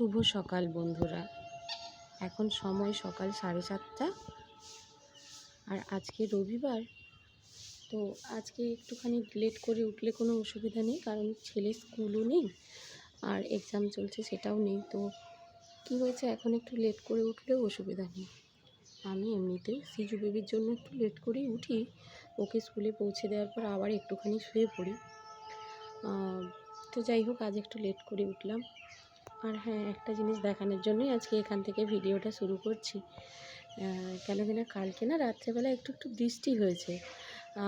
শুভ সকাল বন্ধুরা। এখন সময় সকাল 7:30 আর আজকে রবিবার। তো আজকে একটুখানি লেট করে উঠলে কোনো অসুবিধা নেই, কারণ ছেলে স্কুলও নেই আর এক্সাম চলছে সেটাও নেই। তো কি হয়েছে, এখন একটু লেট করে উঠলেও অসুবিধা নেই। আমি এমনিতেও সিজু বেবির জন্য একটু লেট করেই উঠি, ওকে স্কুলে পৌঁছে দেওয়ার পর আবার একটুখানি শুয়ে পড়ি। তো যাই হোক, আজ একটু লেট করে উঠলাম। আর হ্যাঁ, একটা জিনিস দেখানোর জন্যই আজকে এখান থেকে ভিডিওটা শুরু করছি। কেন কিনা কালকে না রাত্রেবেলা একটু বৃষ্টি হয়েছে,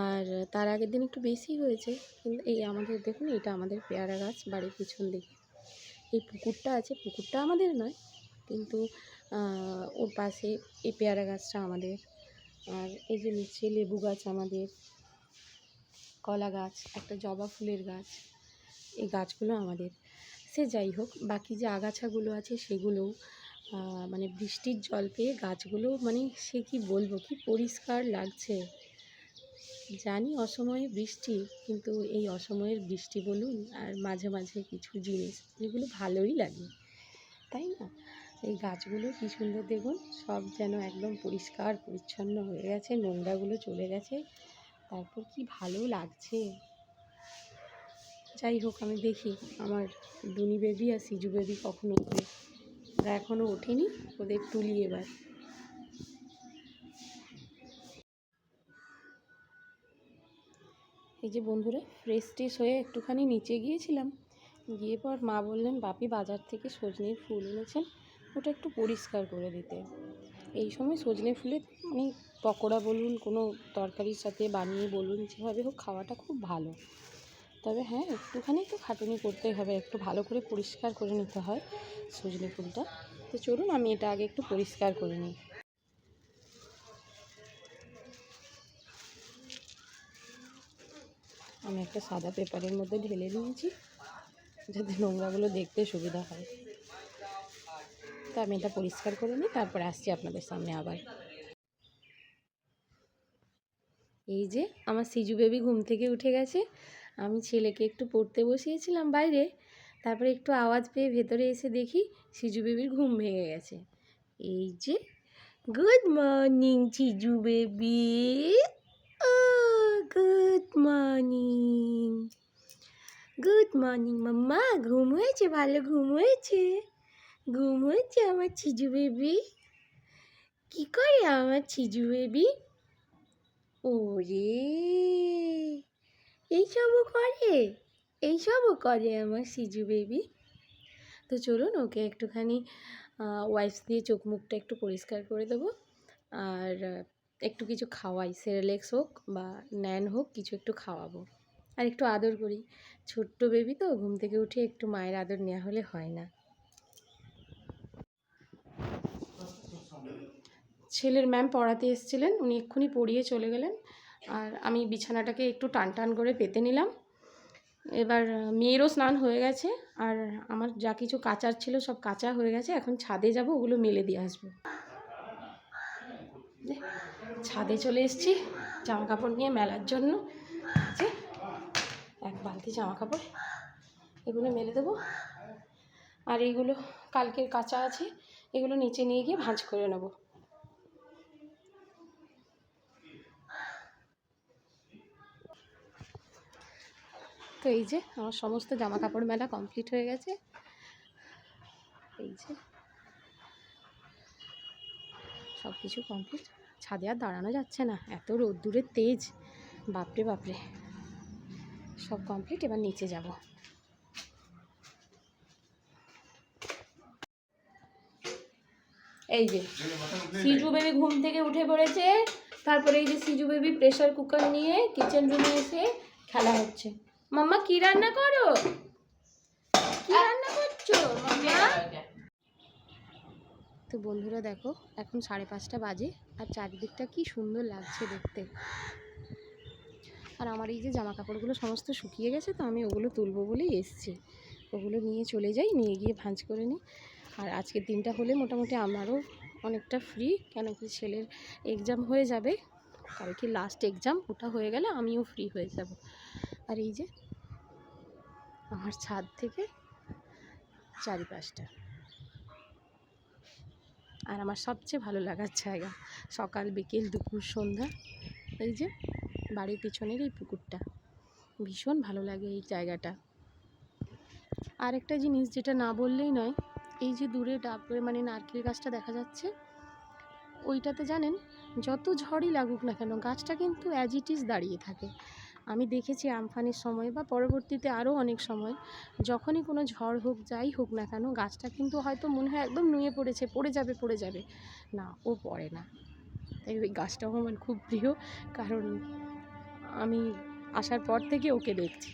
আর তার আগের দিন একটু বেশি হয়েছে। কিন্তু এই আমাদের দেখুন, এটা আমাদের পেয়ারা গাছ, বাড়ির পিছন দিকে এই পুকুরটা আছে। পুকুরটা আমাদের নয়, কিন্তু ওর পাশে এই পেয়ারা গাছটা আমাদের। আর এই যে নিচে লেবু গাছ আমাদের, কলা গাছ, একটা জবা ফুলের গাছ, এই গাছগুলো আমাদের। সে যাই হোক, বাকি যে আগাছাগুলো আছে সেগুলোও মানে বৃষ্টির জল পেয়ে গাছগুলো মানে সে কি বলবো, কি পরিষ্কার লাগছে। জানি অসময়ে বৃষ্টি, কিন্তু এই অসময়ের বৃষ্টি বলুন আর মাঝে মাঝে কিছু জিনিস যেগুলো ভালোই লাগে, তাই না? এই গাছগুলো কি সুন্দর দেখুন, সব যেন একদম পরিষ্কার পরিচ্ছন্ন হয়ে গেছে, নোংরাগুলো চলে গেছে, তারপর কি ভালো লাগছে। যাই হোক, আমি দেখি আমার ডুনি বেবি আর সিজু বেবি কখন উঠবে। ওরা এখনও ওঠেনি, ওদের তুলি এবার। এই যে বন্ধুরা, ফ্রেশ ট্রেশ হয়ে একটুখানি নিচে গিয়েছিলাম, গিয়ে পর মা বললেন বাপি বাজার থেকে সজনের ফুল এনেছেন, ওটা একটু পরিষ্কার করে দিতে। এই সময় সজনে ফুলের মানে পকোড়া বলুন, কোনো তরকারির সাথে বানিয়ে বলুন, যেভাবে হোক খাওয়াটা খুব ভালো। তবে হ্যাঁ, একটুখানি তো খাটুনি করতেই হবে, একটু ভালো করে পরিষ্কার করে নিতে হয় সজনে ফুলটা। তো চলুন আমি এটা আগে একটু পরিষ্কার করে নিই। আমি একটা সাদা পেপারের মধ্যে ঢেলে নিয়েছি, যাতে নোংরাগুলো দেখতে সুবিধা হয়। তো আমি এটা পরিষ্কার করে নিই, তারপর আসছি আপনাদের সামনে আবার। এই যে আমার সিজু বেবি ঘুম থেকে উঠে গেছে। আমি ছেলেকে একটু পড়তে বসিয়েছিলাম বাইরে, তারপরে একটু আওয়াজ পেয়ে ভেতরে এসে দেখি সিজু বেবির ঘুম ভেঙে গেছে। এই যে, গুড মর্নিং সিজু বেবি, ও গুড মর্নিং, গুড মর্নিং মাম্মা। ঘুম হয়েছে? ভালো ঘুম হয়েছে? ঘুম হয়েছে আমার সিজু বেবি? কি করে আমার সিজু বেবি? ওরে, এইসবও করে, এইসবও করে আমার সিজু বেবি। তো চলুন ওকে একটুখানি ওয়াইপস দিয়ে চোখ মুখটা একটু পরিষ্কার করে দেবো, আর একটু কিছু খাওয়াই, সেরেলেক্স হোক বা ন্যান হোক, কিছু একটু খাওয়াবো, আর একটু আদর করি। ছোট্ট বেবি তো, ঘুম থেকে উঠে একটু মায়ের আদর নেওয়া হলে হয় না। ছেলের ম্যাম পড়াতে এসেছিলেন, উনি এক্ষুনি পড়িয়ে চলে গেলেন, আর আমি বিছানাটাকে একটু টান টান করে পেতে নিলাম। এবার মেয়েরও স্নান হয়ে গেছে, আর আমার যা কিছু কাচার ছিল সব কাচা হয়ে গেছে। এখন ছাদে যাব, ওগুলো মেলে দিয়ে আসবো। ছাদে চলে এসেছি জামা কাপড় নিয়ে মেলার জন্য। যে এক বালতি জামা কাপড়, এগুলো মেলে দেবো, আর এইগুলো কালকের কাচা আছে, এগুলো নিচে নিয়ে গিয়ে ভাঁজ করে নেব। তো এই যে আমার সমস্ত জামা কাপড় মেলা কমপ্লিট হয়ে গেছে। এই যে সব কিছু কমপ্লিট। ছাদে আর দাঁড়ানো যাচ্ছে না, এত রোদ্দুরের তেজ, বাপরে বাপরে। সব কমপ্লিট, এবার নিচে যাব। এই যে সিজু বেবি ঘুম থেকে উঠে পড়েছে, তারপরে এই যে সিজু বেবি প্রেসার কুকার নিয়ে কিচেন রুমে এসে খেলা হচ্ছে। মাম্মা কি রান্না করো? কি রান্না করছো মাম্মা? তো বন্ধুরা দেখো, এখন 5:30 বাজে, আর চারিদিকটা কি সুন্দর লাগছে দেখতে। আর আমার এই যে জামা কাপড়গুলো সমস্ত শুকিয়ে গেছে, তো আমি ওগুলো তুলবো বলেই এসছি। ওগুলো নিয়ে চলে যাই, নিয়ে গিয়ে ভাঁজ করে নিই। আর আজকের দিনটা হলে মোটামুটি আমারও অনেকটা ফ্রি, কেন কি ছেলের এক্সাম হয়ে যাবে, কালকে লাস্ট এক্সাম, ওটা হয়ে গেলে আমিও ফ্রি হয়ে যাব। আর এই যে আমার ছাদ থেকে চারিপাশটা আর আমার সবচেয়ে ভালো লাগার জায়গা, সকাল বিকেল দুপুর সন্ধ্যা, এই যে বাড়ির পিছনের এই পুকুরটা, ভীষণ ভালো লাগে এই জায়গাটা। আর একটা জিনিস যেটা না বললেই নয়, এই যে দূরে ডাবে মানে নারকেল গাছটা দেখা যাচ্ছে, ওইটাতে জানেন যত ঝড়ই লাগুক না কেন গাছটা কিন্তু অ্যাজ ইট ইজ দাঁড়িয়ে থাকে। আমি দেখেছি আমফানের সময় বা পরবর্তীতে আরও অনেক সময়, যখনই কোনো ঝড় হোক যাই হোক না কেন গাছটা কিন্তু হয়তো মনে হয় একদম নুয়ে পড়েছে, পড়ে যাবে, না ও পড়ে না। তাই ওই গাছটাও আমার খুব প্রিয়, কারণ আমি আসার পর থেকে ওকে দেখছি।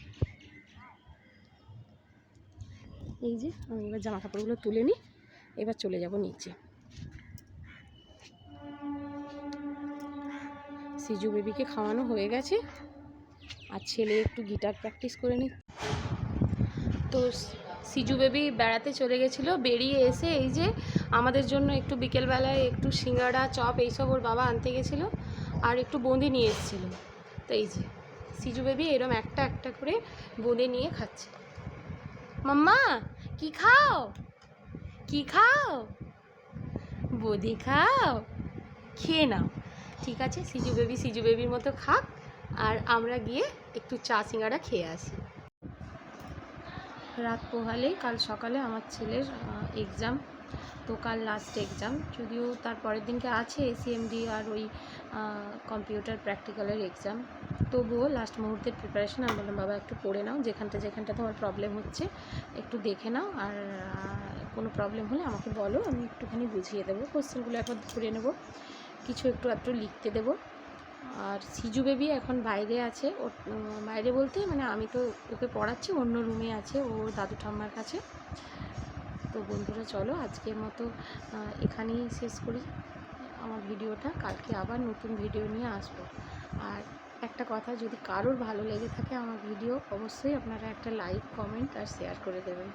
এই যে আমি এবার জামা কাপড়গুলো তুলে নিই, এবার চলে যাব নিচে। সিজু বেবিকে খাওয়ানো হয়ে গেছে, আর ছেলে একটু গিটার প্র্যাকটিস করে নি। তো সিজু বেবি বেড়াতে চলে গেছিলো, বেরিয়ে এসে এই যে আমাদের জন্য একটু বিকেলবেলায় একটু সিঙ্গাড়া চপ এইসব ওর বাবা আনতে গেছিলো, আর একটু বোঁদে নিয়ে এসেছিলো। তো এই যে সিজু বেবি এরম একটা একটা করে বোঁদে নিয়ে খাচ্ছে। মাম্মা কি খাও, কি খাও, বোঁদে খাও, খেয়ে নাও। ঠিক আছে, সিজু বেবির মতো খাক, আর আমরা গিয়ে একটু চা সিঙ্গাড়া খেয়ে আসি। রাত পোহালেই কাল সকালে আমার ছেলের এক্সাম, তো কাল লাস্ট এক্সাম, যদিও তার পরের দিনকে আছে এসিএমডি আর ওই কম্পিউটার প্র্যাকটিক্যালের এক্সাম, তবুও লাস্ট মুহূর্তের প্রিপারেশন। আমি বললাম বাবা একটু পড়ে নাও, যেখানটা তোমার প্রবলেম হচ্ছে একটু দেখে নাও, আর কোনো প্রবলেম হলে আমাকে বলো, আমি একটুখানি বুঝিয়ে দেবো, কোশ্চেনগুলো একবার ধরে নেবো, কিছু একটু লিখতে দেবো। আর সিজু বেবি এখন বাইরে আছে, ও বাইরে বলতে মানে আমি তো ওকে পড়াচ্ছি, অন্য রুমে আছে ও দাদু ঠাম্মার কাছে। তো বন্ধুরা চলো আজকের মতো এখানেই শেষ করি আমার ভিডিওটা, কালকে আবার নতুন ভিডিও নিয়ে আসবো। আর একটা কথা, যদি কারোর ভালো লেগে থাকে আমার ভিডিও, অবশ্যই আপনারা একটা লাইক কমেন্ট আর শেয়ার করে দেবেন।